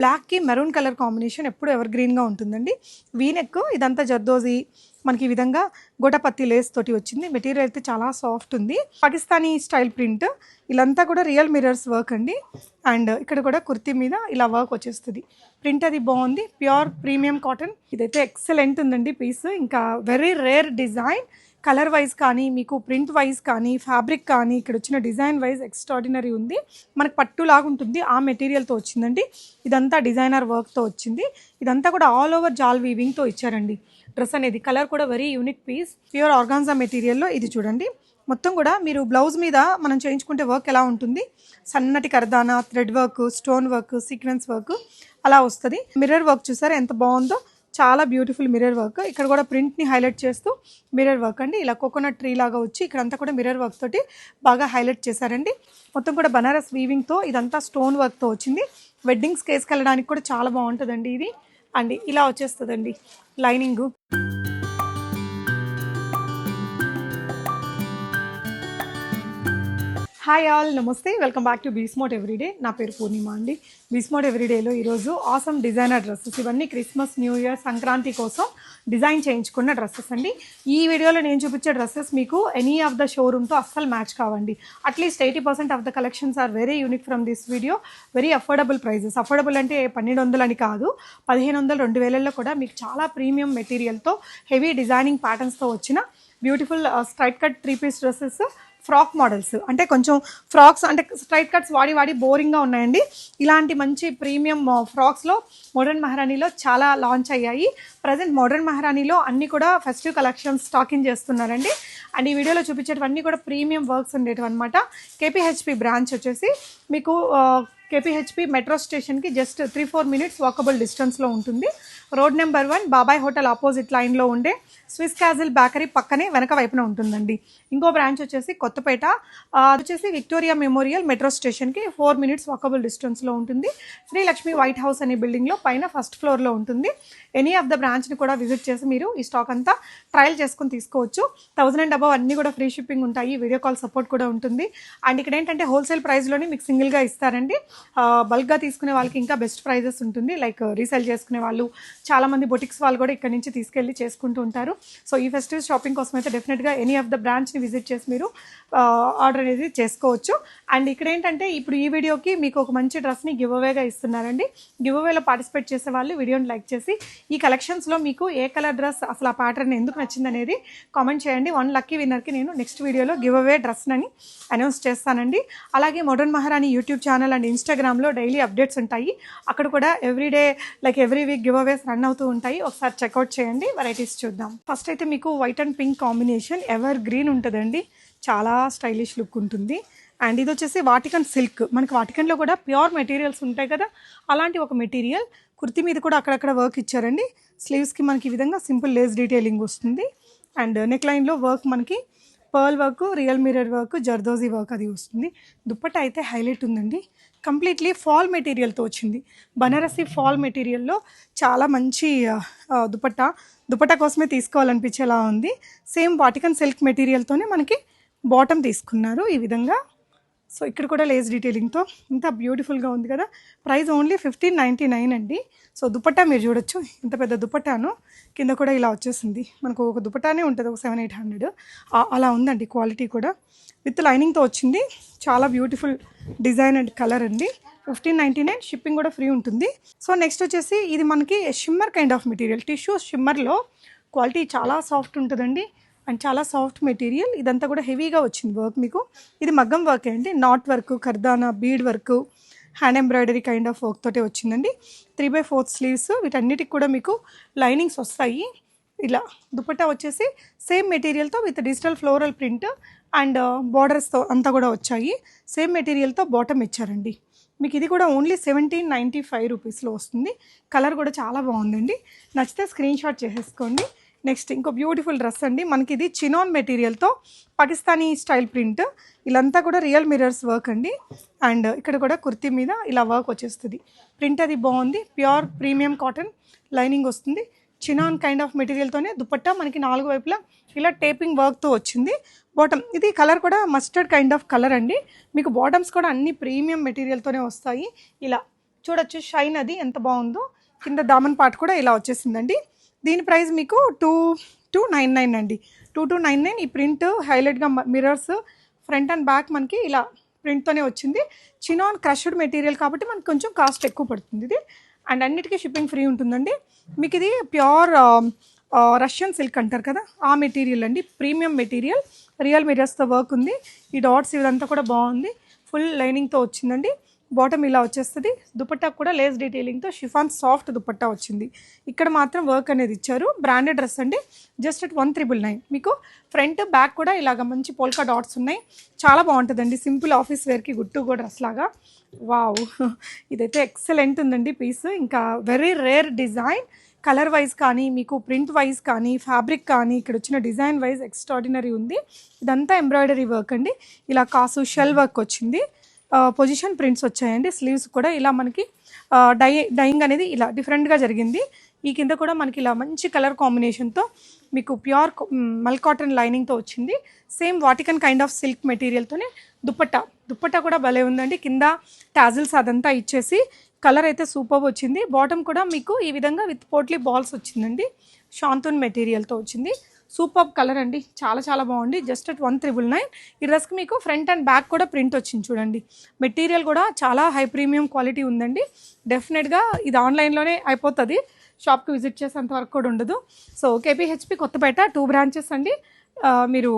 బ్లాక్కి maroon colour combination ఎప్పుడు ever గ్రీన్గా ఉంటుందండి. వీనెక్ ఇదంతా జర్దోజీ మనకి ఈ విధంగా గోటపత్తి లేస్ తోటి వచ్చింది. మెటీరియల్ అయితే చాలా సాఫ్ట్ ఉంది. పాకిస్తానీ స్టైల్ ప్రింట్, ఇలాంతా కూడా రియల్ మిరర్స్ వర్క్ అండి. అండ్ ఇక్కడ కూడా కుర్తీ మీద ఇలా వర్క్ వచ్చేస్తుంది. ప్రింట్ అది బాగుంది, ప్యూర్ ప్రీమియం కాటన్. ఇదైతే ఎక్సలెంట్ ఉందండి పీస్. ఇంకా very rare design. Colour wise కానీ, మీకు ప్రింట్ వైజ్ కానీ, ఫ్యాబ్రిక్ కానీ, ఇక్కడ వచ్చిన డిజైన్ వైజ్ ఎక్స్ట్రాడినరీ ఉంది. మనకు పట్టు లాగా ఉంటుంది, ఆ మెటీరియల్తో వచ్చిందండి. ఇదంతా డిజైనర్ వర్క్తో వచ్చింది. ఇదంతా కూడా ఆల్ ఓవర్ జాల్ వీవింగ్తో ఇచ్చారండి డ్రెస్ అనేది. కలర్ కూడా very unique piece. Pure organza మెటీరియల్లో ఇది చూడండి. మొత్తం కూడా మీరు బ్లౌజ్ మీద మనం చేయించుకుంటే వర్క్ ఎలా ఉంటుంది, సన్నటి కర్దానా, thread work, stone work, sequence work అలా వస్తుంది. మిర్రర్ వర్క్ చూసారా ఎంత బాగుందో, చాలా బ్యూటిఫుల్ మిర్రర్ వర్క్. ఇక్కడ కూడా ప్రింట్ని హైలైట్ చేస్తూ మిర్రర్ వర్క్ అండి. ఇలా కోకోనట్ ట్రీ లాగా వచ్చి ఇక్కడంతా కూడా మిర్రర్ వర్క్ తోటి బాగా హైలైట్ చేశారండి. మొత్తం కూడా బనారస్ వీవింగ్తో ఇదంతా స్టోన్ వర్క్తో వచ్చింది. వెడ్డింగ్స్ కేసుకి వెళ్ళడానికి కూడా చాలా బాగుంటుందండి ఇది. అండి ఇలా వచ్చేస్తుందండి లైనింగు. హాయ్ ఆల్, నమస్తే, వెల్కమ్ బ్యాక్ టు బీస్మోట్ ఎవ్రీడే. నా పేరు పూర్ణిమ అండి. బీస్మోట్ ఎవ్రీడేలో ఈరోజు ఆసమ్ డిజైనర్ డ్రెస్సెస్, ఇవన్నీ క్రిస్మస్, న్యూ ఇయర్, సంక్రాంతి కోసం డిజైన్ చేయించుకున్న డ్రెస్సెస్ అండి. ఈ వీడియోలో నేను చూపించే డ్రెస్సెస్ మీకు ఎనీ ఆఫ్ ద షోరూమ్తో అస్సలు మ్యాచ్ కావండి. At least 80% of the collections are very unique from this video. Very affordable prices. Affordable అంటే 1200 అని కాదు, 1500, 2000లో కూడా మీకు చాలా ప్రీమియం మెటీరియల్తో హెవీ డిజైనింగ్ ప్యాటర్న్స్తో వచ్చిన beautiful straight cut 3-piece dresses, frock models. అంటే కొంచెం ఫ్రాక్స్ అంటే స్ట్రైట్ కట్స్ వాడి బోరింగ్గా ఉన్నాయండి. ఇలాంటి మంచి ప్రీమియం ఫ్రాక్స్లో మోడర్న్ మహారాణిలో చాలా లాంచ్ అయ్యాయి. ప్రజెంట్ మోడర్న్ మహారాణిలో అన్నీ కూడా ఫెస్టివ్ కలెక్షన్స్ స్టాకింగ్ చేస్తున్నారండి. అండ్ ఈ వీడియోలో చూపించేటివన్నీ కూడా ప్రీమియం వర్క్స్ ఉండేటివి అనమాట. కేపీహెచ్పి బ్రాంచ్ వచ్చేసి మీకు కేపీహెచ్పి మెట్రో స్టేషన్కి జస్ట్ 3-4 మినిట్స్ వాకబుల్ డిస్టెన్స్లో ఉంటుంది. రోడ్ నెంబర్ 1 బాబాయ్ హోటల్ ఆపోజిట్ లైన్లో ఉండే స్విస్ క్యాజిల్ బేకరీ పక్కనే వెనక వైపున ఉంటుందండి. ఇంకో బ్రాంచ్ వచ్చేసి కొత్తపేట, అది వచ్చేసి విక్టోరియా మెమోరియల్ మెట్రో స్టేషన్కి 4 మినిట్స్ వాకబుల్ డిస్టెన్స్లో ఉంటుంది. శ్రీలక్ష్మి వైట్ హౌస్ అనే బిల్డింగ్లో పైన ఫస్ట్ ఫ్లోర్లో ఉంటుంది. ఎనీ ఆఫ్ ద బ్రాంచ్ని కూడా విజిట్ చేసి మీరు ఈ స్టాక్ అంతా ట్రయల్ చేసుకుని తీసుకోవచ్చు. 1000 అండ్ అబవ్ అన్నీ కూడా ఫ్రీ షిప్పింగ్ ఉంటాయి. వీడియో కాల్ సపోర్ట్ కూడా ఉంటుంది. అండ్ ఇక్కడ ఏంటంటే హోల్సేల్ ప్రైస్లోనే మీకు సింగిల్గా ఇస్తారండి. బల్క్గా తీసుకునే వాళ్ళకి ఇంకా బెస్ట్ ప్రైజెస్ ఉంటుంది. లైక్ రీసేల్ చేసుకునే వాళ్ళు, చాలామంది బొటిక్స్ వాళ్ళు కూడా ఇక్కడ నుంచి తీసుకెళ్ళి చేసుకుంటూ ఉంటారు. సో ఈ ఫెస్టివ్ షాపింగ్ కోసం అయితే డెఫినెట్గా ఎనీ ఆఫ్ ద బ్రాంచ్ని విజిట్ చేసి మీరు ఆర్డర్ అనేది చేసుకోవచ్చు. అండ్ ఇక్కడ ఏంటంటే ఇప్పుడు ఈ వీడియోకి మీకు ఒక మంచి డ్రెస్ని గివ్ అవేగా ఇస్తున్నారండి. గివ్ అవేలో పార్టిసిపేట్ చేసే వాళ్ళు వీడియోని లైక్ చేసి ఈ కలెక్షన్స్లో మీకు ఏ కలర్ డ్రెస్, అసలు ఆ ప్యాటర్న్ ఎందుకు నచ్చింది అనేది కామెంట్ చేయండి. 1 లక్కీ విన్నర్కి నేను నెక్స్ట్ వీడియోలో గివ్ అవే డ్రెస్ని అనౌన్స్ చేస్తానండి. అలాగే modern Maharani YouTube channel and ఇన్స్టాగ్రామ్లో డైలీ అప్డేట్స్ ఉంటాయి. అక్కడ కూడా everyday like every week giveaways run అవుతూ ఉంటాయి. ఒకసారి చెక్అవుట్ చేయండి. వెరైటీస్ చూద్దాం. ఫస్ట్ అయితే మీకు white and pink combination ever green ఉంటుందండి. చాలా స్టైలిష్ లుక్ ఉంటుంది. అండ్ ఇది వచ్చేసి వాటికన్ సిల్క్. మనకి వాటికన్లో కూడా ప్యూర్ మెటీరియల్స్ ఉంటాయి కదా, అలాంటి ఒక మెటీరియల్. కుర్తీ మీద కూడా అక్కడక్కడ వర్క్ ఇచ్చారండి. స్లీవ్స్కి మనకి ఈ విధంగా సింపుల్ లేస్ డీటెయిలింగ్ వస్తుంది. అండ్ నెక్ లైన్లో వర్క్ మనకి pearl work, real mirror work, zardozi work అది వస్తుంది. దుప్పట్టా అయితే హైలైట్ ఉందండి. కంప్లీట్లీ ఫాల్ మెటీరియల్తో వచ్చింది. బనారసి ఫాల్ మెటీరియల్లో చాలా మంచి దుపట్టా కోసమే తీసుకోవాలనిపించేలా ఉంది. సేమ్ వాటికన్ సిల్క్ మెటీరియల్తోనే మనకి బాటమ్ తీసుకున్నారు ఈ విధంగా. సో ఇక్కడ కూడా లేస్ డీటెయిలింగ్తో ఇంత బ్యూటిఫుల్గా ఉంది కదా. ప్రైస్ ఓన్లీ 1599 అండి. సో దుపట్టా మీరు చూడొచ్చు, ఇంత పెద్ద దుపట్టాను. కింద కూడా ఇలా వచ్చేసింది. మనకు ఒక దుపట్టానే ఉంటుంది, ఒక 700-800 అలా ఉందండి. క్వాలిటీ కూడా విత్ లైనింగ్తో వచ్చింది. చాలా బ్యూటిఫుల్ డిజైన్ అండ్ కలర్ అండి. 1599, షిప్పింగ్ కూడా ఫ్రీ ఉంటుంది. సో నెక్స్ట్ వచ్చేసి ఇది మనకి shimmer kind of material, tissue షిమ్మర్లో. క్వాలిటీ చాలా సాఫ్ట్ ఉంటుందండి అండ్ చాలా సాఫ్ట్ మెటీరియల్. ఇదంతా కూడా హెవీగా వచ్చింది వర్క్ మీకు. ఇది మగ్గం వర్క్ అండి. నాట్ వర్క్, కర్దానా, bead work, hand embroidery kind of work తోటే వచ్చిందండి. 3/4 స్లీవ్స్. వీటన్నిటికి కూడా మీకు లైనింగ్స్ వస్తాయి. ఇలా దుపట్టా వచ్చేసి సేమ్ మెటీరియల్తో with digital floral print and బార్డర్స్తో అంతా కూడా వచ్చాయి. సేమ్ మెటీరియల్తో బాటమ్ ఇచ్చారండి. మీకు ఇది కూడా ఓన్లీ 1795 రూపీస్లో వస్తుంది. కలర్ కూడా చాలా బాగుందండి. నచ్చితే స్క్రీన్ షాట్ చేసేసుకోండి. నెక్స్ట్ ఇంకో బ్యూటిఫుల్ డ్రెస్ అండి. మనకి ఇది చినాన్ మెటీరియల్తో పాకిస్తానీ స్టైల్ ప్రింట్. ఇలాంతా కూడా రియల్ మిరర్స్ వర్క్ అండి. అండ్ ఇక్కడ కూడా కుర్తీ మీద ఇలా వర్క్ వచ్చేస్తుంది. ప్రింట్ అది బాగుంది. ప్యూర్ ప్రీమియం కాటన్ లైనింగ్ వస్తుంది. చినాన్ కైండ్ ఆఫ్ మెటీరియల్తోనే దుపట్టా మనకి 4 వైపులా ఇలా టేపింగ్ వర్క్తో వచ్చింది. బాటమ్ ఇది కలర్ కూడా మస్టర్డ్ కైండ్ ఆఫ్ కలర్ అండి. మీకు బాటమ్స్ కూడా అన్ని ప్రీమియం మెటీరియల్తోనే వస్తాయి. ఇలా చూడొచ్చు షైన్ అది ఎంత బాగుందో. కింద దామన్ పార్ట్ కూడా ఇలా వచ్చేసిందండి. దీని ప్రైస్ మీకు 2299 అండి. 2299. ఈ ప్రింట్ హైలైట్గా మిర్రర్స్ ఫ్రంట్ అండ్ బ్యాక్ మనకి ఇలా ప్రింట్తోనే వచ్చింది. చినాన్ క్రష్డ్ మెటీరియల్ కాబట్టి మనకి కొంచెం కాస్ట్ ఎక్కువ పడుతుంది ఇది. అండ్ అన్నిటికీ షిప్పింగ్ ఫ్రీ ఉంటుందండి. మీకు ఇది ప్యూర్ రష్యన్ సిల్క్ అంటారు కదా, ఆ మెటీరియల్ అండి. ప్రీమియం మెటీరియల్, రియల్ మిర్రర్స్తో వర్క్ ఉంది. ఈ డాట్స్ ఇదంతా కూడా బాగుంది. ఫుల్ లైనింగ్తో వచ్చిందండి. బాటమ్ ఇలా వచ్చేస్తుంది. దుపట్టా కూడా లేస్ డీటెయిలింగ్తో షిఫాన్ సాఫ్ట్ దుపట్టా వచ్చింది. ఇక్కడ మాత్రం వర్క్ అనేది ఇచ్చారు. బ్రాండెడ్ డ్రెస్ అండి. Just at 1999. మీకు ఫ్రంట్ బ్యాక్ కూడా ఇలాగ మంచి పోల్కా డాట్స్ ఉన్నాయి. చాలా బాగుంటుందండి. సింపుల్ ఆఫీస్ వేర్కి గుట్టు కూడా డ్రెస్ లాగా. వావ్, ఇదైతే ఎక్సలెంట్ ఉందండి పీస్. ఇంకా very rare design. Colour wise కానీ, మీకు ప్రింట్ వైజ్ కానీ, ఫ్యాబ్రిక్ కానీ, ఇక్కడ వచ్చిన డిజైన్ వైజ్ ఎక్స్ట్రాడినరీ ఉంది. ఇదంతా ఎంబ్రాయిడరీ వర్క్ అండి. ఇలా కాసు షెల్ వర్క్ వచ్చింది. పొజిషన్ ప్రింట్స్ వచ్చాయండి. స్లీవ్స్ కూడా ఇలా మనకి డైయింగ్ అనేది ఇలా డిఫరెంట్గా జరిగింది. ఈ కింద కూడా మనకి ఇలా మంచి కలర్ కాంబినేషన్తో మీకు ప్యూర్ మల్ కాటన్ లైనింగ్తో వచ్చింది. Same Vatican kind of silk మెటీరియల్తోనే దుప్పట్టా కూడా భలే ఉందండి. కింద టాజిల్స్ అదంతా ఇచ్చేసి కలర్ అయితే సూపర్ వచ్చింది. బాటమ్ కూడా మీకు ఈ విధంగా విత్ పోట్లీ బాల్స్ వచ్చిందండి. షాంతూన్ మెటీరియల్తో వచ్చింది. సూపర్ కలర్ అండి. చాలా చాలా బాగుంది. Just at 1999. ఈ డ్రెస్కి మీకు ఫ్రంట్ అండ్ బ్యాక్ కూడా ప్రింట్ వచ్చింది చూడండి. మెటీరియల్ కూడా చాలా హై ప్రీమియం క్వాలిటీ ఉందండి. డెఫినెట్గా ఇది ఆన్లైన్లోనే అయిపోతుంది. షాప్కి విజిట్ చేసేంత వరకు కూడా ఉండదు. సో కేపీహెచ్పి కొత్తపేట 2 బ్రాంచెస్ అండి. మీరు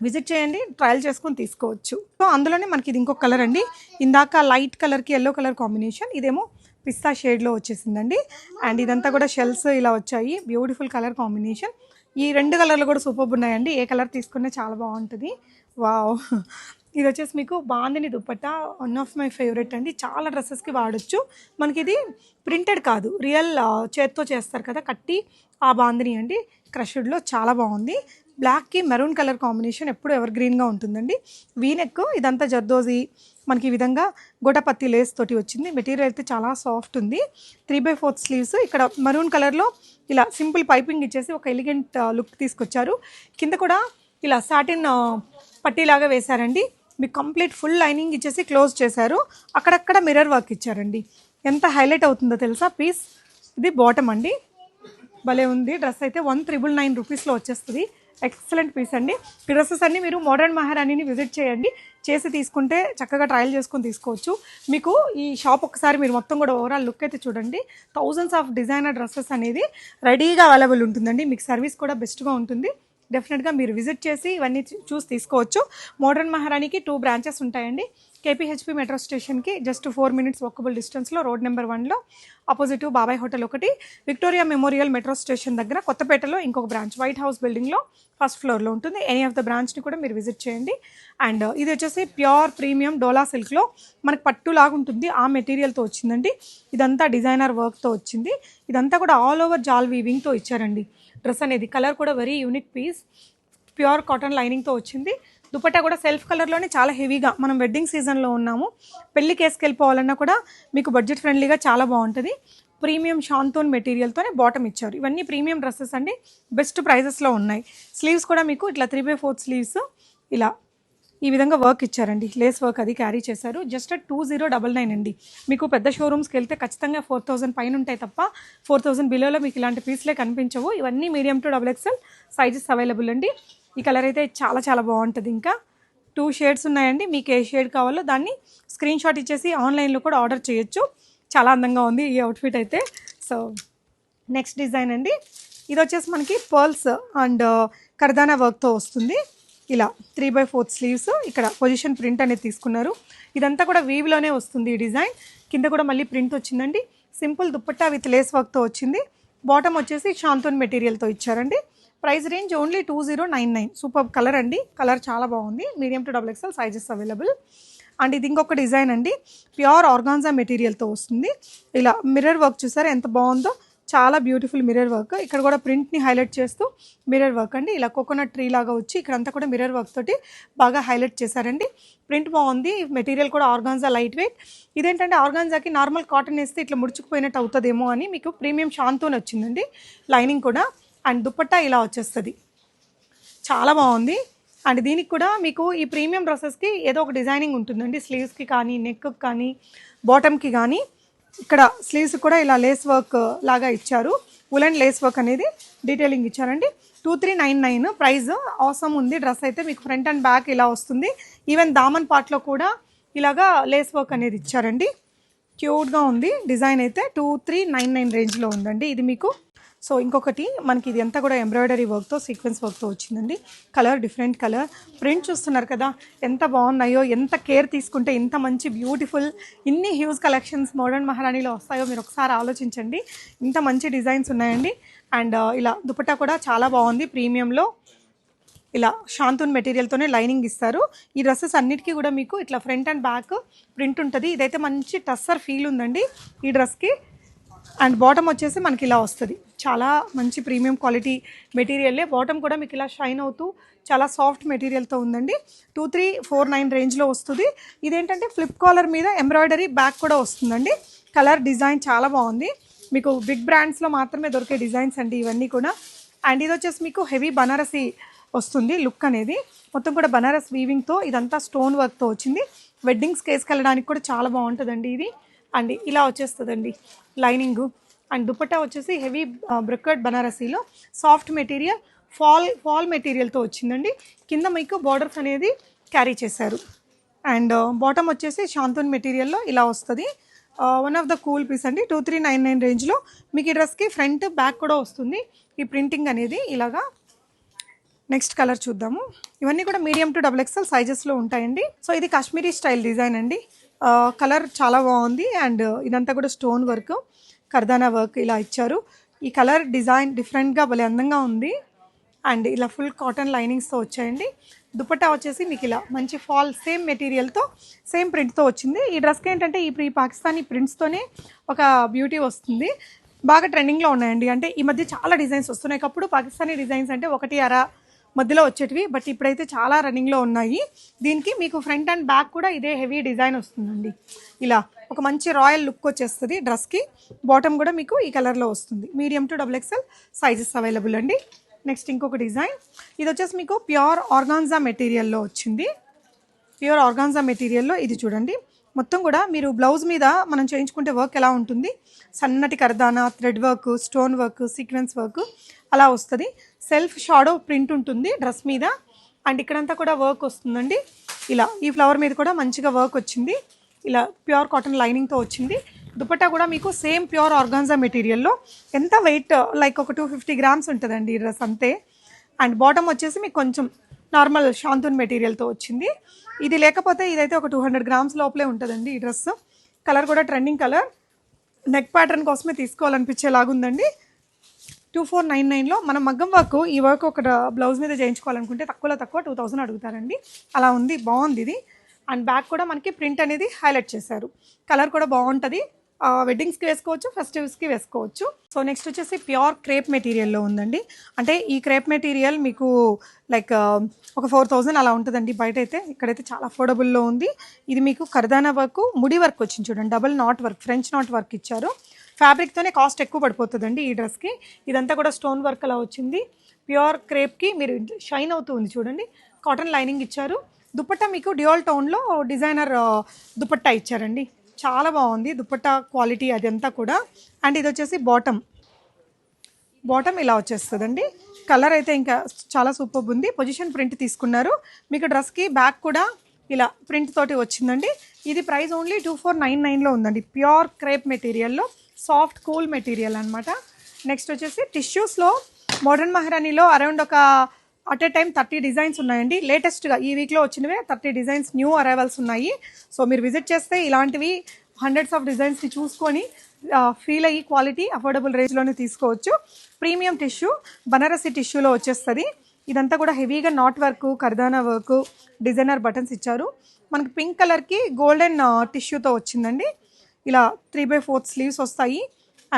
విజిట్ చేయండి, ట్రయల్ చేసుకొని తీసుకోవచ్చు. సో అందులోనే మనకి ఇది ఇంకొక కలర్ అండి. ఇందాక లైట్ కలర్కి ఎల్లో కలర్ కాంబినేషన్, ఇదేమో పిస్తా షేడ్లో వచ్చేసిందండి. అండ్ ఇదంతా కూడా షెల్స్ ఇలా వచ్చాయి. Beautiful colour combination. ఈ 2 కలర్లు కూడా సూపర్ ఉన్నాయండి. ఏ కలర్ తీసుకున్నా చాలా బాగుంటుంది. వావ్, ఇది వచ్చేసి మీకు bandhani dupatta. One of my favourite అండి. చాలా డ్రెస్సెస్కి వాడచ్చు. మనకి ఇది ప్రింటెడ్ కాదు, రియల్ చేత్తో చేస్తారు కదా కట్టి, ఆ బాందిని అండి. క్రష్డ్లో చాలా బాగుంది. బ్లాక్కి మెరూన్ కలర్ కాంబినేషన్ ఎప్పుడు ఎవర్ గ్రీన్గా ఉంటుందండి. వీనెక్ ఇదంతా జర్దోజీ మనకి ఈ విధంగా గోటపత్తి లేస్ తోటి వచ్చింది. మెటీరియల్ అయితే చాలా సాఫ్ట్ ఉంది. 3/4 స్లీవ్స్. ఇక్కడ మరూన్ కలర్లో ఇలా సింపుల్ పైపింగ్ ఇచ్చేసి ఒక ఎలిగెంట్ లుక్ తీసుకొచ్చారు. కింద కూడా ఇలా సాటిన్ పట్టీలాగా వేశారండి. మీకు కంప్లీట్ ఫుల్ లైనింగ్ ఇచ్చేసి క్లోజ్ చేశారు. అక్కడక్కడ మిర్రర్ వర్క్ ఇచ్చారండి. ఎంత హైలైట్ అవుతుందో తెలుసా పీస్. ఇది బాటమ్ అండి. భలే ఉంది. డ్రెస్ అయితే 1999 రూపీస్లో వచ్చేస్తుంది. ఎక్సలెంట్ పీస్ అండి. ఈ డ్రెస్సెస్ అన్నీ మీరు మోడర్న్ మహారాణిని విజిట్ చేయండి. చేసి తీసుకుంటే చక్కగా ట్రయల్ చేసుకొని తీసుకోవచ్చు. మీకు ఈ షాప్ ఒకసారి మీరు మొత్తం కూడా ఓవరాల్ లుక్ అయితే చూడండి. థౌజండ్స్ ఆఫ్ డిజైనర్ డ్రెస్సెస్ అనేది రెడీగా అవైలబుల్ ఉంటుందండి. మీకు సర్వీస్ కూడా బెస్ట్గా ఉంటుంది. డెఫినెట్గా మీరు విజిట్ చేసి ఇవన్నీ చూసి తీసుకోవచ్చు. మోడర్న్ మహారాణికి 2 బ్రాంచెస్ ఉంటాయండి. కేపీహెచ్పి మెట్రో స్టేషన్కి జస్ట్ 4 మినిట్స్ వాకబుల్ డిస్టెన్స్లో రోడ్ నెంబర్ 1లో ఆపోజిట్ బాబాయ్ హోటల్ ఒకటి, విక్టోరియా మెమోరియల్ మెట్రో స్టేషన్ దగ్గర కొత్తపేటలో ఇంకొక బ్రాంచ్ వైట్ హౌస్ బిల్డింగ్లో ఫస్ట్ ఫ్లోర్లో ఉంటుంది. ఎనీ ఆఫ్ ద బ్రాంచ్ని కూడా మీరు విజిట్ చేయండి. అండ్ ఇది వచ్చేసి ప్యూర్ ప్రీమియం డోలా సిల్క్లో మనకు పట్టులాగా ఉంటుంది. ఆ మెటీరియల్తో వచ్చిందండి. ఇదంతా డిజైనర్ వర్క్తో వచ్చింది. ఇదంతా కూడా ఆల్ ఓవర్ జాల్ వీవింగ్తో ఇచ్చారండి. డ్రెస్ అనేది కలర్ కూడా very unique piece. Pure cotton లైనింగ్తో వచ్చింది. దుపట్టా కూడా సెల్ఫ్ కలర్లోనే చాలా హెవీగా, మనం వెడ్డింగ్ సీజన్లో ఉన్నాము, పెళ్ళికి వేసుకెళ్ళిపోవాలన్నా కూడా మీకు బడ్జెట్ ఫ్రెండ్లీగా చాలా బాగుంటుంది. ప్రీమియం షాంతోన్ మెటీరియల్తోనే బాటమ్ ఇచ్చారు. ఇవన్నీ ప్రీమియం డ్రెస్సెస్ అండి. బెస్ట్ ప్రైజెస్లో ఉన్నాయి. స్లీవ్స్ కూడా మీకు ఇట్లా 3/4 స్లీవ్స్ ఇలా ఈ విధంగా వర్క్ ఇచ్చారండి. లేస్ వర్క్ అది క్యారీ చేశారు. జస్ట్ 2099 అండి. మీకు పెద్ద షోరూమ్స్కి వెళ్తే ఖచ్చితంగా 4000 పైన ఉంటాయి తప్ప 4000 బిలోలో మీకు ఇలాంటి పీస్లే కనిపించవు. ఇవన్నీ medium to XXL sizes available అండి. ఈ కలర్ అయితే చాలా చాలా బాగుంటుంది. ఇంకా 2 షేడ్స్ ఉన్నాయండి. మీకు ఏ షేడ్ కావాలో దాన్ని స్క్రీన్ షాట్ ఇచ్చేసి ఆన్లైన్లో కూడా ఆర్డర్ చేయొచ్చు. చాలా అందంగా ఉంది ఈ అవుట్ఫిట్ అయితే. సో నెక్స్ట్ డిజైన్ అండి. ఇది వచ్చేసి మనకి పర్ల్స్ అండ్ కర్దానా వర్క్తో వస్తుంది. ఇలా 3/4 స్లీవ్స్. ఇక్కడ పొజిషన్ ప్రింట్ అనేది తీసుకున్నారు. ఇదంతా కూడా వీవ్లోనే వస్తుంది ఈ డిజైన్. కింద కూడా మళ్ళీ ప్రింట్ వచ్చిందండి. సింపుల్ దుపట్టా విత్ లేస్ వర్క్తో వచ్చింది. బాటమ్ వచ్చేసి షాంతూన్ మెటీరియల్తో ఇచ్చారండి. Price range only 2099. Super colour అండి. కలర్ చాలా బాగుంది. Medium to XXL sizes available. And ఇది ఇంకొక డిజైన్ అండి. ప్యూర్ ఆర్గాన్జా మెటీరియల్తో వస్తుంది. ఇలా మిర్రర్ వర్క్ చూసారా ఎంత బాగుందో. చాలా బ్యూటిఫుల్ మిర్రర్ వర్క్. ఇక్కడ కూడా ప్రింట్ని హైలైట్ చేస్తూ మిర్రర్ వర్క్ అండి. ఇలా కోకోనట్ ట్రీ లాగా వచ్చి ఇక్కడంతా కూడా మిర్రర్ వర్క్ తోటి బాగా హైలైట్ చేశారండి. ప్రింట్ బాగుంది. మెటీరియల్ కూడా ఆర్గాన్జా లైట్ వెయిట్. ఇదేంటంటే ఆర్గాన్జాకి నార్మల్ కాటన్ వేస్తే ఇట్లా ముడుచుకుపోయినట్టు అవుతుందేమో అని మీకు ప్రీమియం షాంతోన్ వచ్చిందండి. లైనింగ్ కూడా. అండ్ దుపట్టా ఇలా వచ్చేస్తుంది. చాలా బాగుంది. అండ్ దీనికి కూడా మీకు ఈ ప్రీమియం డ్రెస్సెస్కి ఏదో ఒక డిజైనింగ్ ఉంటుందండి. స్లీవ్స్కి కానీ, నెక్కి కానీ, బాటమ్కి కానీ ఇక్కడ స్లీవ్స్ కూడా ఇలా లేస్ వర్క్ లాగా ఇచ్చారు. ఉలెన్ లేస్ వర్క్ అనేది డీటెయిలింగ్ ఇచ్చారండి. 2399 ప్రైస్. అవసరం ఉంది. డ్రెస్ అయితే మీకు ఫ్రంట్ అండ్ బ్యాక్ ఇలా వస్తుంది. ఈవెన్ దామన్ పార్ట్లో కూడా ఇలాగా లేస్ వర్క్ అనేది ఇచ్చారండి. క్యూట్గా ఉంది. డిజైన్ అయితే 2399 రేంజ్లో ఉందండి ఇది మీకు. సో ఇంకొకటి మనకి ఇది అంతా కూడా ఎంబ్రాయిడరీ వర్క్తో సీక్వెన్స్ వర్క్తో వచ్చిందండి. Colour different colour. ప్రింట్ చూస్తున్నారు కదా ఎంత బాగున్నాయో. ఎంత కేర్ తీసుకుంటే ఇంత మంచి బ్యూటిఫుల్ ఇన్ని హ్యూజ్ కలెక్షన్స్ మోడర్న్ మహారాణిలో వస్తాయో మీరు ఒకసారి ఆలోచించండి. ఇంత మంచి డిజైన్స్ ఉన్నాయండి. అండ్ ఇలా దుపట్టా కూడా చాలా బాగుంది. ప్రీమియంలో ఇలా షాంతూన్ మెటీరియల్తోనే లైనింగ్ ఇస్తారు. ఈ డ్రెస్సెస్ అన్నిటికీ కూడా మీకు ఇట్లా ఫ్రంట్ అండ్ బ్యాక్ ప్రింట్ ఉంటుంది. ఇదైతే మంచి టస్సర్ ఫీల్ ఉందండి ఈ డ్రెస్కి. అండ్ బాటమ్ వచ్చేసి మనకి ఇలా వస్తుంది. చాలా మంచి ప్రీమియం క్వాలిటీ మెటీరియల్లే. బాటమ్ కూడా మీకు ఇలా షైన్ అవుతూ చాలా సాఫ్ట్ మెటీరియల్తో ఉందండి. 2349 రేంజ్లో వస్తుంది. ఇదేంటంటే ఫ్లిప్ కాలర్ మీద ఎంబ్రాయిడరీ బ్యాక్ కూడా వస్తుందండి. కలర్ డిజైన్ చాలా బాగుంది. మీకు బిగ్ బ్రాండ్స్లో మాత్రమే దొరికే డిజైన్స్ అండి ఇవన్నీ కూడా. అండ్ ఇది వచ్చేసి మీకు హెవీ బనారసి వస్తుంది లుక్ అనేది. మొత్తం కూడా బనారస్ వీవింగ్తో ఇదంతా స్టోన్ వర్క్తో వచ్చింది. వెడ్డింగ్స్కి వేసుకెళ్ళడానికి కూడా చాలా బాగుంటుందండి ఇది. అండ్ ఇలా వచ్చేస్తుందండి లైనింగు. అండ్ దుపట్టా వచ్చేసి హెవీ బ్రొకెట్ బనారసీలో సాఫ్ట్ మెటీరియల్ ఫాల్ మెటీరియల్తో వచ్చిందండి. కింద మీకు బార్డర్స్ అనేది క్యారీ చేశారు. అండ్ బాటమ్ వచ్చేసి షాంతూన్ మెటీరియల్లో ఇలా వస్తుంది. One of the cool piece అండి. 2399 రేంజ్లో మీకు ఈ డ్రెస్కి ఫ్రంట్ బ్యాక్ కూడా వస్తుంది ఈ ప్రింటింగ్ అనేది ఇలాగా. నెక్స్ట్ కలర్ చూద్దాము. ఇవన్నీ కూడా మీడియం టు XXL సైజెస్లో ఉంటాయండి. సో ఇది కాశ్మీరీ స్టైల్ డిజైన్ అండి. కలర్ చాలా బాగుంది. అండ్ ఇదంతా కూడా స్టోన్ వర్క్ కర్దానా వర్క్ ఇలా ఇచ్చారు. ఈ కలర్ డిజైన్ డిఫరెంట్గా భలే అందంగా ఉంది. అండ్ ఇలా ఫుల్ కాటన్ లైనింగ్స్తో వచ్చాయండి. దుపట్టా వచ్చేసి మీకు ఇలా మంచి ఫాల్ సేమ్ మెటీరియల్తో సేమ్ ప్రింట్తో వచ్చింది. ఈ డ్రెస్కి ఏంటంటే ఈ పాకిస్తానీ ప్రింట్స్తోనే ఒక బ్యూటీ వస్తుంది. బాగా ట్రెండింగ్లో ఉన్నాయండి. అంటే ఈ మధ్య చాలా డిజైన్స్ వస్తున్నాయి. ఒకప్పుడు పాకిస్తానీ డిజైన్స్ అంటే ఒకటి అర మధ్యలో వచ్చేటివి, బట్ ఇప్పుడైతే చాలా రన్నింగ్లో ఉన్నాయి. దీనికి మీకు ఫ్రంట్ అండ్ బ్యాక్ కూడా ఇదే హెవీ డిజైన్ వస్తుందండి. ఇలా ఒక మంచి రాయల్ లుక్ వచ్చేస్తుంది డ్రెస్కి. బాటమ్ కూడా మీకు ఈ కలర్లో వస్తుంది. Medium to XXL sizes available అండి. నెక్స్ట్ ఇంకొక డిజైన్. ఇది వచ్చేసి మీకు ప్యూర్ ఆర్గాన్జా మెటీరియల్లో వచ్చింది. ప్యూర్ ఆర్గాన్జా మెటీరియల్లో ఇది చూడండి. మొత్తం కూడా మీరు బ్లౌజ్ మీద మనం చేయించుకుంటే వర్క్ ఎలా ఉంటుంది, సన్నటి కర్దానా, thread work, stone work, sequence work అలా వస్తుంది. సెల్ఫ్ షాడో ప్రింట్ ఉంటుంది డ్రెస్ మీద. అండ్ ఇక్కడంతా కూడా వర్క్ వస్తుందండి. ఇలా ఈ ఫ్లవర్ మీద కూడా మంచిగా వర్క్ వచ్చింది. ఇలా ప్యూర్ కాటన్ లైనింగ్తో వచ్చింది. దుపట్టా కూడా మీకు సేమ్ ప్యూర్ ఆర్గాన్జా మెటీరియల్లో. ఎంత వెయిట్ లైక్ ఒక 250 గ్రామ్స్ ఉంటుందండి ఈ డ్రెస్ అంతే. అండ్ బాటమ్ వచ్చేసి మీకు కొంచెం నార్మల్ షాంతూన్ మెటీరియల్తో వచ్చింది. ఇది లేకపోతే ఇదైతే ఒక 200 గ్రామ్స్ లోపలే ఉంటుందండి ఈ డ్రెస్. కలర్ కూడా ట్రెండింగ్ కలర్. నెక్ ప్యాటర్న్ కోసమే తీసుకోవాలనిపించేలాగుందండి. 2499లో మనం మగ్గం వర్క్ ఈ వర్క్ ఒక బ్లౌజ్ మీద చేయించుకోవాలనుకుంటే తక్కువలో తక్కువ 2000 అడుగుతారండి. అలా ఉంది. బాగుంది ఇది. అండ్ బ్యాక్ కూడా మనకి ప్రింట్ అనేది హైలైట్ చేశారు. కలర్ కూడా బాగుంటుంది. వెడ్డింగ్స్కి వేసుకోవచ్చు, ఫెస్టివ్స్కి వేసుకోవచ్చు. సో నెక్స్ట్ వచ్చేసి ప్యూర్ క్రేప్ మెటీరియల్లో ఉందండి. అంటే ఈ క్రేప్ మెటీరియల్ మీకు లైక్ ఒక 4000 అలా ఉంటుందండి బయట అయితే. ఇక్కడైతే చాలా అఫోర్డబుల్లో ఉంది. ఇది మీకు కర్దానా వర్క్, ముడి వర్క్ వచ్చింది చూడండి. Double not work, French knot work ఇచ్చారు. ఫ్యాబ్రిక్తోనే కాస్ట్ ఎక్కువ పడిపోతుందండి ఈ డ్రెస్కి. ఇదంతా కూడా స్టోన్ వర్క్ అలా వచ్చింది. ప్యూర్ క్రేప్కి మీరు షైన్ అవుతూ ఉంది చూడండి. కాటన్ లైనింగ్ ఇచ్చారు. దుపట్టా మీకు డ్యూయల్ టోన్లో డిజైనర్ దుపట్టా ఇచ్చారండి. చాలా బాగుంది దుపట్టా క్వాలిటీ అదంతా కూడా. అండ్ ఇది వచ్చేసి బాటమ్ ఇలా వచ్చేస్తుందండి. కలర్ అయితే ఇంకా చాలా సూపర్ ఉంది. పొజిషన్ ప్రింట్ తీసుకున్నారు. మీకు డ్రెస్కి బ్యాక్ కూడా ఇలా ప్రింట్ తోటి వచ్చిందండి. ఇది ప్రైస్ ఓన్లీ 2499లో ఉందండి. ప్యూర్ క్రేప్ మెటీరియల్లో సాఫ్ట్ కూల్ మెటీరియల్ అనమాట. నెక్స్ట్ వచ్చేసి టిష్యూస్లో మోడర్న్ మహారాణిలో అరౌండ్ ఒక అట్ ఏ టైం 30 డిజైన్స్ ఉన్నాయండి. లేటెస్ట్గా ఈ వీక్లో వచ్చినవే 30 డిజైన్స్ న్యూ అరైవల్స్ ఉన్నాయి. సో మీరు విజిట్ చేస్తే ఇలాంటివి హండ్రెడ్స్ ఆఫ్ డిజైన్స్ని చూసుకొని ఫీల్ అయ్యి క్వాలిటీ అఫోర్డబుల్ రేంజ్లోనే తీసుకోవచ్చు. ప్రీమియం టిష్యూ బనారసి టిష్యూలో వచ్చేస్తుంది. ఇదంతా కూడా హెవీగా నాట్ వర్క్, కర్దానా వర్క్, డిజైనర్ బటన్స్ ఇచ్చారు. మనకి పింక్ కలర్కి గోల్డెన్ టిష్యూతో వచ్చిందండి. ఇలా 3/4 స్లీవ్స్ వస్తాయి.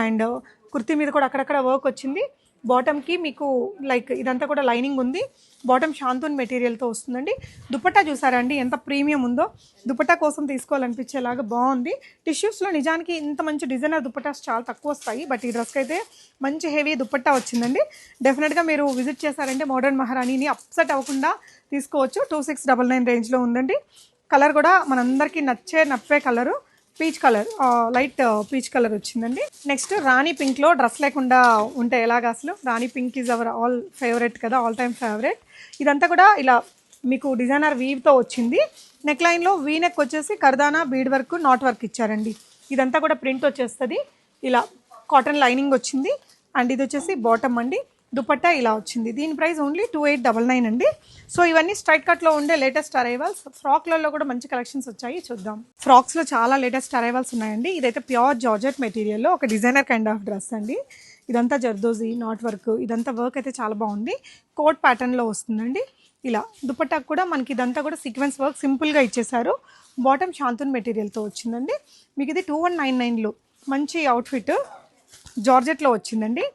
అండ్ కుర్తీ మీద కూడా అక్కడక్కడ వర్క్ వచ్చింది. బాటమ్కి మీకు లైక్ ఇదంతా కూడా లైనింగ్ ఉంది. బాటమ్ షాంతూన్ మెటీరియల్తో వస్తుందండి. దుపట్టా చూసారా అండి ఎంత ప్రీమియం ఉందో. దుపట్టా కోసం తీసుకోవాలనిపించేలాగా బాగుంది. టిష్యూస్లో నిజానికి ఇంత మంచి డిజైనర్ దుపట్టాస్ చాలా తక్కువ వస్తాయి. బట్ ఈ డ్రెస్కి అయితే మంచి హెవీ దుపట్టా వచ్చిందండి. డెఫినెట్గా మీరు విజిట్ చేశారంటే మోడర్న్ మహారాణిని అప్సెట్ అవ్వకుండా తీసుకోవచ్చు. 2699 రేంజ్లో ఉందండి. కలర్ కూడా మనందరికీ నప్పే colour. Peach colour, light peach colour వచ్చిందండి. నెక్స్ట్ రాణి పింక్లో డ్రెస్ లేకుండా ఉంటే ఎలాగ, అసలు rani pink is our all favourite కదా, ఆల్ టైమ్ ఫేవరెట్. ఇదంతా కూడా ఇలా మీకు డిజైనర్ వీవ్తో వచ్చింది. నెక్ లైన్లో వీ నెక్ వచ్చేసి కర్దానా బీడ్ వర్క్ నాట్ వర్క్ ఇచ్చారండి. ఇదంతా కూడా ప్రింట్ వచ్చేస్తుంది. ఇలా కాటన్ లైనింగ్ వచ్చింది. అండ్ ఇది వచ్చేసి బాటమ్ అండి. దుపట్టా ఇలా వచ్చింది. దీని ప్రైస్ ఓన్లీ 2899 అండి. సో ఇవన్నీ స్ట్రైట్ కట్లో ఉండే లేటెస్ట్ అరైవల్స్. ఫ్రాక్లలో కూడా మంచి కలెక్షన్స్ వచ్చాయి, చూద్దాం. ఫ్రాక్స్లో చాలా లేటెస్ట్ అరైవల్స్ ఉన్నాయండి. ఇదైతే ప్యూర్ జార్జెట్ మెటీరియల్లో ఒక డిజైనర్ కైండ్ ఆఫ్ డ్రెస్ అండి. ఇదంతా జర్దోజీ నాట్ వర్క్, ఇదంతా వర్క్ అయితే చాలా బాగుంది. కోట్ ప్యాటర్న్లో వస్తుందండి. ఇలా దుపట్టాకు కూడా మనకి ఇదంతా కూడా సీక్వెన్స్ వర్క్ సింపుల్గా ఇచ్చేసారు. బాటమ్ శాంతూన్ మెటీరియల్తో వచ్చిందండి. మీకు ఇది 2199లో మంచి అవుట్ఫిట్ జార్జెట్లో వచ్చిందండి.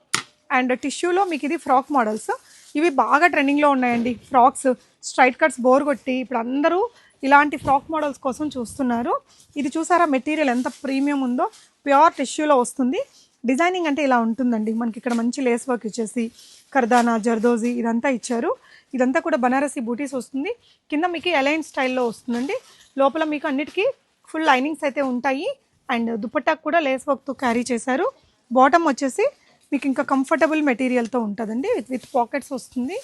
అండ్ టిష్యూలో మీకు ఇది ఫ్రాక్ మోడల్స్. ఇవి బాగా ట్రెండింగ్లో ఉన్నాయండి ఫ్రాక్స్. స్ట్రైట్ కట్స్ బోర్ కొట్టి ఇప్పుడు అందరూ ఇలాంటి ఫ్రాక్ మోడల్స్ కోసం చూస్తున్నారు. ఇది చూసారా మెటీరియల్ ఎంత ప్రీమియం ఉందో, ప్యూర్ టిష్యూలో వస్తుంది. డిజైనింగ్ అంటే ఇలా ఉంటుందండి. మనకి ఇక్కడ మంచి లేస్ వర్క్ ఇచ్చేసి కర్దానా జర్దోజీ ఇదంతా ఇచ్చారు. ఇదంతా కూడా బనారసి బూటీస్ వస్తుంది. కింద మీకు అలైన్ స్టైల్లో వస్తుందండి. లోపల మీకు అన్నిటికీ ఫుల్ లైనింగ్స్ అయితే ఉంటాయి. అండ్ దుపట్టాకు కూడా లేస్ వర్క్తో క్యారీ చేశారు. బాటమ్ వచ్చేసి మీకు ఇంకా కంఫర్టబుల్ మెటీరియల్తో ఉంటుందండి. విత్ పాకెట్స్ వస్తుంది.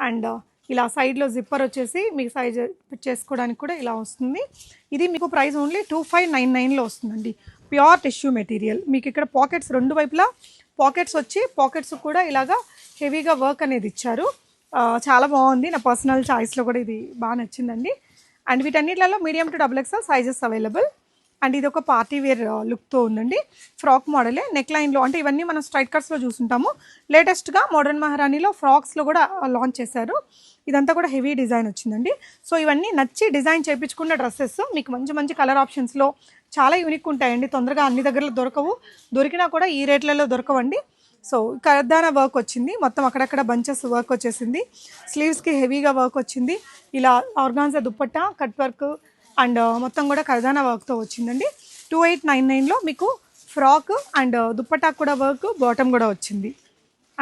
అండ్ ఇలా సైడ్లో జిప్పర్ వచ్చేసి మీకు సైజ్ చేసుకోవడానికి కూడా ఇలా వస్తుంది. ఇది మీకు ప్రైస్ ఓన్లీ 2599లో వస్తుందండి. Pure tissue material. మీకు ఇక్కడ పాకెట్స్ రెండు వైపులా పాకెట్స్ వచ్చి పాకెట్స్ కూడా ఇలాగా హెవీగా వర్క్ అనేది ఇచ్చారు. చాలా బాగుంది. నా పర్సనల్ చాయిస్లో కూడా ఇది బాగా నచ్చిందండి. అండ్ వీటన్నిటిలో medium to XXL sizes available. And ఇది ఒక పార్టీ వేర్ లుక్తో ఉందండి. ఫ్రాక్ మోడలే. నెక్ లైన్లో అంటే ఇవన్నీ మనం స్ట్రైట్ కట్స్లో చూసుంటాము. లేటెస్ట్గా మోడర్న్ మహారాణిలో ఫ్రాక్స్లో కూడా లాంచ్ చేశారు. ఇదంతా కూడా హెవీ డిజైన్ వచ్చిందండి. సో ఇవన్నీ నచ్చి డిజైన్ చేయించుకున్న డ్రెస్సెస్ మీకు మంచి మంచి కలర్ ఆప్షన్స్లో చాలా యూనిక్ ఉంటాయండి. తొందరగా అన్ని దగ్గరలో దొరకవు, దొరికినా కూడా ఈ రేట్లలో దొరకవండి. సో కర్దానా వర్క్ వచ్చింది. మొత్తం అక్కడక్కడ బంచెస్ వర్క్ వచ్చేసింది. స్లీవ్స్కి హెవీగా వర్క్ వచ్చింది. ఇలా organza dupatta cut work and మొత్తం కూడా కర్దానా వర్క్తో వచ్చిందండి. 2899లో మీకు ఫ్రాక్ అండ్ దుపట్టా కూడా వర్క్, బాటమ్ కూడా వచ్చింది.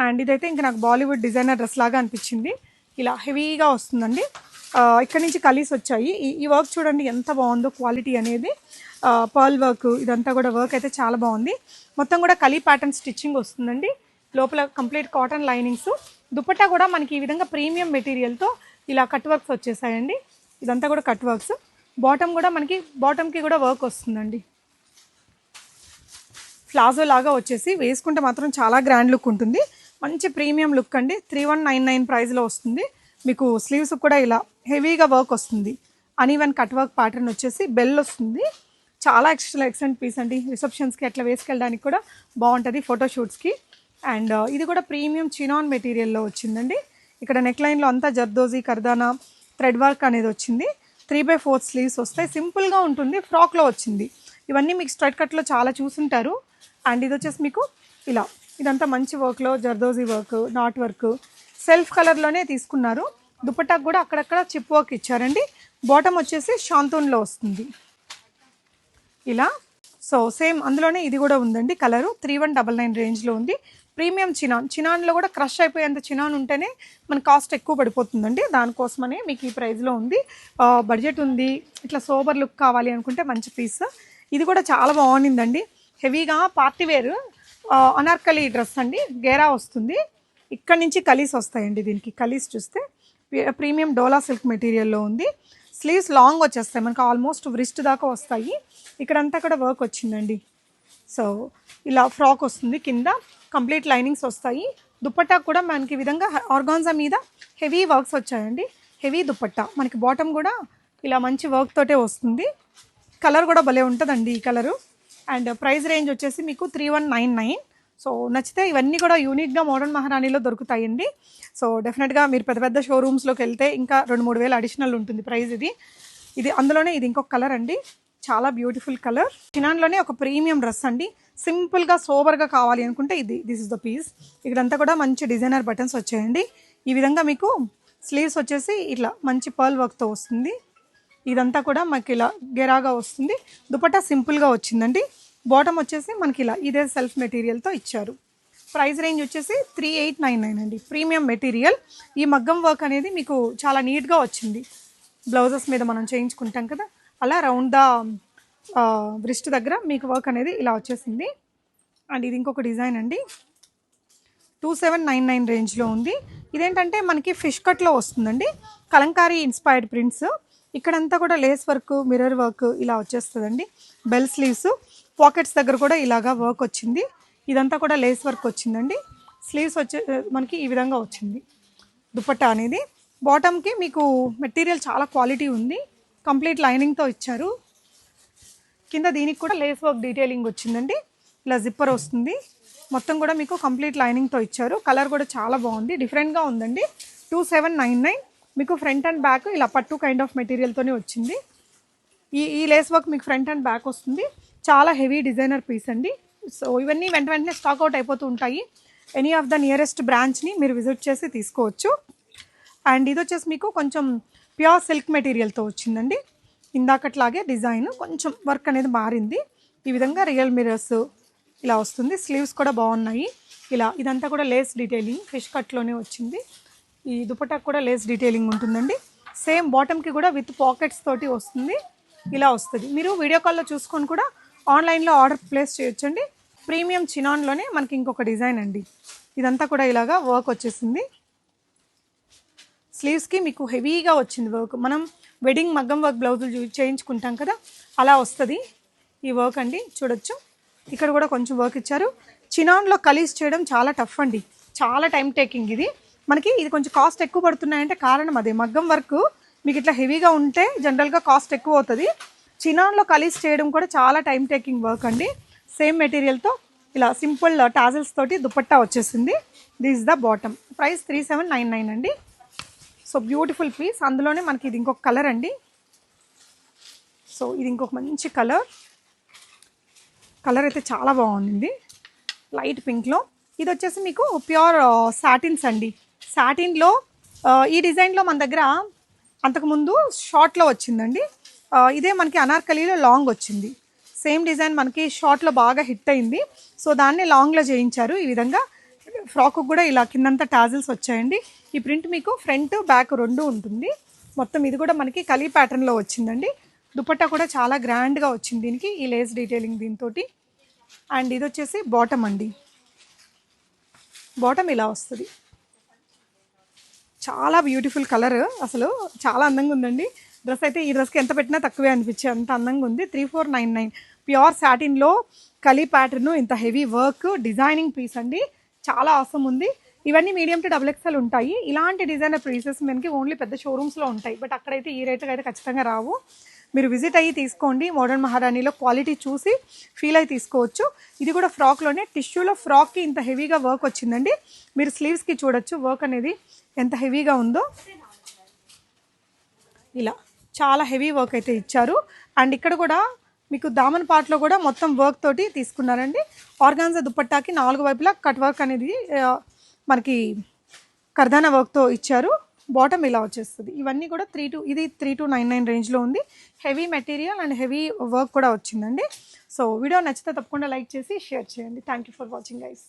అండ్ ఇదైతే ఇంకా నాకు బాలీవుడ్ డిజైనర్ డ్రెస్ లాగా అనిపించింది. ఇలా హెవీగా వస్తుందండి. ఇక్కడ నుంచి కలీస్ వచ్చాయి. ఈ వర్క్ చూడండి ఎంత బాగుందో, క్వాలిటీ అనేది. పర్ల్ వర్క్, ఇదంతా కూడా వర్క్ అయితే చాలా బాగుంది. మొత్తం కూడా కలీ ప్యాటర్న్ స్టిచ్చింగ్ వస్తుందండి. లోపల కంప్లీట్ కాటన్ లైనింగ్స్. దుపట్టా కూడా మనకి ఈ విధంగా ప్రీమియం మెటీరియల్తో ఇలా కట్ వర్క్స్ వచ్చేసాయండి. ఇదంతా కూడా కట్ వర్క్స్. బాటమ్ కూడా మనకి బాటమ్కి కూడా వర్క్ వస్తుందండి. ప్లాజో లాగా వచ్చేసి వేసుకుంటే మాత్రం చాలా గ్రాండ్ లుక్ ఉంటుంది. మంచి ప్రీమియం లుక్ అండి. 3199 ప్రైస్లో వస్తుంది. మీకు స్లీవ్స్ కూడా ఇలా హెవీగా వర్క్ వస్తుంది. అన్ఈవెన్ కట్ వర్క్ ప్యాటర్న్ వచ్చేసి బెల్ వస్తుంది. చాలా ఎక్సలెంట్ పీస్ అండి. రిసెప్షన్స్కి అట్లా వేసుకెళ్ళడానికి కూడా బాగుంటుంది, ఫోటోషూట్స్కి. అండ్ ఇది కూడా ప్రీమియం చినాన్ మెటీరియల్లో వచ్చిందండి. ఇక్కడ నెక్ లైన్లో అంతా జర్దోజీ కర్దానా థ్రెడ్ వర్క్ అనేది వచ్చింది. 3/4 స్లీవ్స్ వస్తాయి. సింపుల్గా ఉంటుంది. ఫ్రాక్లో వచ్చింది. ఇవన్నీ మీకు స్ట్రైట్ కట్లో చాలా చూసుంటారు. అండ్ ఇది వచ్చేసి మీకు ఇలా ఇదంతా మంచి వర్క్లో zardozi work not work self కలర్లోనే తీసుకున్నారు. దుపట్టాకు కూడా అక్కడక్కడ చిప్ వర్క్ ఇచ్చారండి. బాటమ్ వచ్చేసి శాంతూన్లో వస్తుంది ఇలా. సో సేమ్ అందులోనే ఇది కూడా ఉందండి. కలరు 3199 రేంజ్లో ఉంది. ప్రీమియం చినాన్లో కూడా క్రష్ అయిపోయేంత చినాన్ ఉంటేనే మన కాస్ట్ ఎక్కువ పడిపోతుందండి. దానికోసమనే మీకు ఈ ప్రైస్లో ఉంది. బడ్జెట్ ఉంది, ఇట్లా సోబర్ లుక్ కావాలి అనుకుంటే మంచి పీస్. ఇది కూడా చాలా బాగుండిందండి. హెవీగా పార్టీ వేర్ అనార్కలి డ్రెస్ అండి. గేరా వస్తుంది. ఇక్కడ నుంచి కలీస్ వస్తాయండి. దీనికి కలీస్ చూస్తే ప్రీమియం డోలా సిల్క్ మెటీరియల్లో ఉంది. స్లీవ్స్ లాంగ్ వచ్చేస్తాయి మనకు, ఆల్మోస్ట్ వ్రిస్ట్ దాకా వస్తాయి. ఇక్కడంతా కూడా వర్క్ వచ్చిందండి. సో ఇలా ఫ్రాక్ వస్తుంది. కింద కంప్లీట్ లైనింగ్స్ వస్తాయి. దుపట్టా కూడా మనకి ఈ విధంగా ఆర్గాన్జా మీద హెవీ వర్క్స్ వచ్చాయండి. హెవీ దుపట్టా మనకి బాటమ్ కూడా ఇలా మంచి వర్క్ తోటే వస్తుంది. కలర్ కూడా భలే ఉంటుందండి ఈ కలరు. అండ్ ప్రైస్ రేంజ్ వచ్చేసి మీకు 3199. సో నచ్చితే ఇవన్నీ కూడా యూనిక్గా మోడర్న్ మహారాణిలో దొరుకుతాయండి. సో డెఫినెట్గా మీరు పెద్ద పెద్ద షోరూమ్స్లోకి వెళ్తే ఇంకా 2-3 వేలు అడిషనల్ ఉంటుంది ప్రైస్. ఇది అందులోనే ఇది ఇంకొక కలర్ అండి. చాలా బ్యూటిఫుల్ కలర్. చినాన్లోనే ఒక ప్రీమియం డ్రెస్ అండి. సింపుల్గా సోబర్గా కావాలి అనుకుంటే దిస్ ఇస్ ద పీస్. ఇక్కడంతా కూడా మంచి డిజైనర్ బటన్స్ వచ్చాయండి. ఈ విధంగా మీకు స్లీవ్స్ వచ్చేసి ఇట్లా మంచి పర్ల్ వర్క్తో వస్తుంది. ఇదంతా కూడా మనకి ఇలా గెరాగా వస్తుంది. దుపట్టా సింపుల్గా వచ్చిందండి. బాటమ్ వచ్చేసి మనకి ఇలా ఇదే సెల్ఫ్ మెటీరియల్తో ఇచ్చారు. ప్రైస్ రేంజ్ వచ్చేసి 3899 అండి. Premium material. ఈ మగ్గం వర్క్ అనేది మీకు చాలా నీట్గా వచ్చింది. బ్లౌజెస్ మీద మనం చేయించుకుంటాం కదా, అలా రౌండ్ ద బ్రిస్ట్ దగ్గర మీకు వర్క్ అనేది ఇలా వచ్చేసింది. అండ్ ఇది ఇంకొక డిజైన్ అండి, 2799 రేంజ్లో ఉంది. ఇదేంటంటే మనకి ఫిష్ కట్లో వస్తుందండి, కలంకారీ ఇన్స్పైర్డ్ ప్రింట్స్. ఇక్కడంతా కూడా లేస్ వర్క్, మిర్రర్ వర్క్ ఇలా వచ్చేస్తుందండి. బెల్ స్లీవ్స్, పాకెట్స్ దగ్గర కూడా ఇలాగా వర్క్ వచ్చింది. ఇదంతా కూడా లేస్ వర్క్ వచ్చిందండి. స్లీవ్స్ వచ్చే మనకి ఈ విధంగా వచ్చింది. దుపట్టా అనేది బాటమ్కి మీకు మెటీరియల్ చాలా క్వాలిటీ ఉంది, కంప్లీట్ లైనింగ్తో ఇచ్చారు. కింద దీనికి కూడా లేస్ వర్క్ డీటెయిలింగ్ వచ్చిందండి. ఇలా జిప్పర్ వస్తుంది, మొత్తం కూడా మీకు కంప్లీట్ లైనింగ్తో ఇచ్చారు. కలర్ కూడా చాలా బాగుంది, డిఫరెంట్గా ఉందండి. 2799 మీకు ఫ్రంట్ అండ్ బ్యాక్ ఇలా పట్టు కైండ్ ఆఫ్ మెటీరియల్తోనే వచ్చింది. ఈ లేస్ వర్క్ మీకు ఫ్రంట్ అండ్ బ్యాక్ వస్తుంది. చాలా హెవీ డిజైనర్ పీస్ అండి. సో ఇవన్నీ వెంటనే స్టాక్ అవుట్ అయిపోతూ ఉంటాయి. ఎనీ ఆఫ్ ద నియరెస్ట్ బ్రాంచ్ని మీరు విజిట్ చేసి తీసుకోవచ్చు. అండ్ ఇది వచ్చేసి మీకు కొంచెం ప్యూర్ సిల్క్ మెటీరియల్తో వచ్చిందండి. ఇందాకట్లాగే డిజైన్ కొంచెం వర్క్ అనేది మారింది. ఈ విధంగా రియల్ మిరర్స్ ఇలా వస్తుంది. స్లీవ్స్ కూడా బాగున్నాయి. ఇలా ఇదంతా కూడా లేస్ డీటెయిలింగ్ ఫిష్ కట్లోనే వచ్చింది. ఈ దుపట్టాకు కూడా లేస్ డీటెయిలింగ్ ఉంటుందండి. సేమ్ బాటమ్కి కూడా విత్ పాకెట్స్ తోటి వస్తుంది. ఇలా వస్తుంది. మీరు వీడియో కాల్లో చూసుకొని కూడా ఆన్లైన్లో ఆర్డర్ ప్లేస్ చేయొచ్చండి. ప్రీమియం చినాన్లోనే మనకి ఇంకొక డిజైన్ అండి. ఇదంతా కూడా ఇలాగా వర్క్ వచ్చేసింది. స్లీవ్స్కి మీకు హెవీగా వచ్చింది వర్క్. మనం వెడ్డింగ్ మగ్గం వర్క్ బ్లౌజులు చేయించుకుంటాం కదా, అలా వస్తుంది ఈ వర్క్ అండి. చూడొచ్చు, ఇక్కడ కూడా కొంచెం వర్క్ ఇచ్చారు. చినాన్లో కలీస్ చేయడం చాలా టఫ్ అండి, చాలా టైం టేకింగ్. ఇది కొంచెం కాస్ట్ ఎక్కువ పడుతున్నాయంటే కారణం అదే. మగ్గం వర్క్ మీకు ఇట్లా హెవీగా ఉంటే జనరల్గా కాస్ట్ ఎక్కువ అవుతుంది. చినాన్లో కలీస్ చేయడం కూడా చాలా టైం టేకింగ్ వర్క్ అండి. సేమ్ మెటీరియల్తో ఇలా సింపుల్ టాజల్స్ తోటి దుపట్టా వచ్చేసింది. This the bottom. ప్రైస్ 3799 అండి. So beautiful piece. అందులోనే మనకి ఇది ఇంకొక కలర్ అండి. సో ఇది ఇంకొక మంచి కలర్ అయితే చాలా బాగుంది, లైట్ పింక్లో. ఇది వచ్చేసి మీకు ప్యూర్ సాటిన్స్ అండి. సాటిన్లో ఈ డిజైన్లో మన దగ్గర అంతకుముందు షార్ట్లో వచ్చిందండి. ఇదే మనకి అనార్కలీలో లాంగ్ వచ్చింది. సేమ్ డిజైన్ మనకి షార్ట్లో బాగా హిట్ అయింది. సో దాన్ని లాంగ్లో చేయించారు. ఈ విధంగా ఫ్రాక్ కూడా ఇలా కిందంతా టాజిల్స్ వచ్చాయండి. ఈ ప్రింట్ మీకు ఫ్రంట్ బ్యాక్ రెండు ఉంటుంది. మొత్తం ఇది కూడా మనకి కలీ ప్యాటర్న్లో వచ్చిందండి. దుపట్టా కూడా చాలా గ్రాండ్గా వచ్చింది దీనికి, ఈ లేస్ డీటెయిలింగ్ దీంతో. అండ్ ఇది వచ్చేసి బాటమ్ అండి. బాటమ్ ఇలా వస్తుంది. చాలా బ్యూటిఫుల్ కలర్, అసలు చాలా అందంగా ఉందండి. డ్రెస్ అయితే ఈ డ్రెస్కి ఎంత పెట్టినా తక్కువే అనిపించే అంత అందంగా ఉంది. 3499 ప్యూర్ సాటిన్లో కలీ ప్యాటర్న్, ఇంత హెవీ వర్క్, డిజైనింగ్ పీస్ అండి. చాలా అవసరం ఉంది. ఇవన్నీ మీడియం టు XXL ఉంటాయి. ఇలాంటి డిజైనర్ పీసెస్ మనకి ఓన్లీ పెద్ద షోరూమ్స్లో ఉంటాయి. బట్ అక్కడైతే ఈ రేట్కి అయితే ఖచ్చితంగా రావు. మీరు విజిట్ అయ్యి తీసుకోండి. మోడర్న్ మహారాణిలో క్వాలిటీ చూసి ఫీల్ అయ్యి తీసుకోవచ్చు. ఇది కూడా ఫ్రాక్లోనే టిష్యూలో ఫ్రాక్కి ఇంత హెవీగా వర్క్ వచ్చిందండి. మీరు స్లీవ్స్కి చూడొచ్చు వర్క్ అనేది ఎంత హెవీగా ఉందో. ఇలా చాలా హెవీ వర్క్ అయితే ఇచ్చారు. అండ్ ఇక్కడ కూడా మీకు దామన్ పార్ట్లో కూడా మొత్తం వర్క్ తోటి తీసుకున్నారండి. ఆర్గాన్జా దుపట్టాకి 4 వైపులా కట్ వర్క్ అనేది మనకి కర్దానా వర్క్తో ఇచ్చారు. బాటమ్ ఇలా వచ్చేస్తుంది. ఇవన్నీ కూడా 3299 రేంజ్లో ఉంది. Heavy material and heavy work కూడా వచ్చిందండి. సో వీడియో నచ్చితే తప్పకుండా లైక్ చేసి షేర్ చేయండి. Thank you for watching guys.